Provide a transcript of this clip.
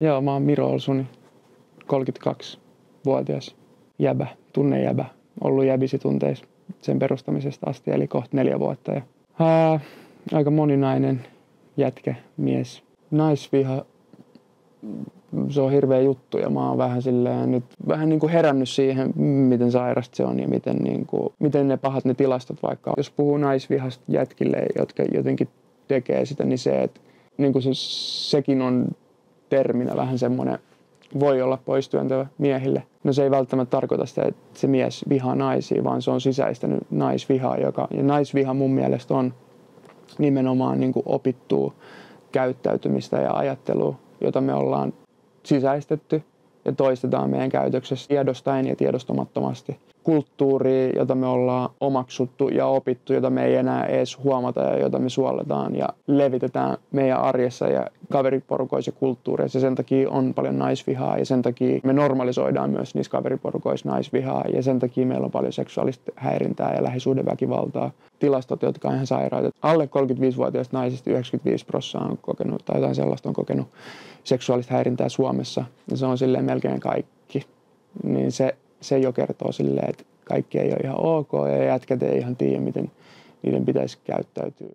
Joo, mä oon Miro Olsuni, 32-vuotias jäbä, tunnejäbä. Ollut jäbisitunteissa sen perustamisesta asti, eli kohta 4 vuotta. Ja, aika moninainen jätkä, mies. Naisviha, se on hirveä juttu ja mä oon vähän silleen nyt vähän niin kuin herännyt siihen, miten sairasta se on ja miten ne pahat ne tilastot vaikka. Jos puhuu naisvihasta jätkille, jotka jotenkin tekee sitä, niin se, että niin kuin sekin on terminä vähän semmoinen, voi olla poistyöntävä miehille. No se ei välttämättä tarkoita sitä, että se mies vihaa naisia, vaan se on sisäistänyt naisvihaa. Ja naisviha mun mielestä on nimenomaan niin kuin opittua käyttäytymistä ja ajattelua, jota me ollaan sisäistetty ja toistetaan meidän käytöksessä tiedostaen ja tiedostamattomasti. Kulttuuria, jota me ollaan omaksuttu ja opittu, jota me ei enää edes huomata ja jota me suoletaan ja levitetään meidän arjessa ja kaveriporukoissa ja kulttuureissa. Ja sen takia on paljon naisvihaa ja sen takia me normalisoidaan myös niissä kaveriporukoissa naisvihaa ja sen takia meillä on paljon seksuaalista häirintää ja lähisuhdeväkivaltaa. Tilastot, jotka on ihan sairaat. Alle 35-vuotiaista naisista 95% on kokenut tai jotain sellaista on kokenut seksuaalista häirintää Suomessa. Ja se on silleen melkein kaikki. Niin se jo kertoo silleen, että kaikki ei ole ihan ok ja jätkät ei ihan tiedä, miten niiden pitäisi käyttäytyä.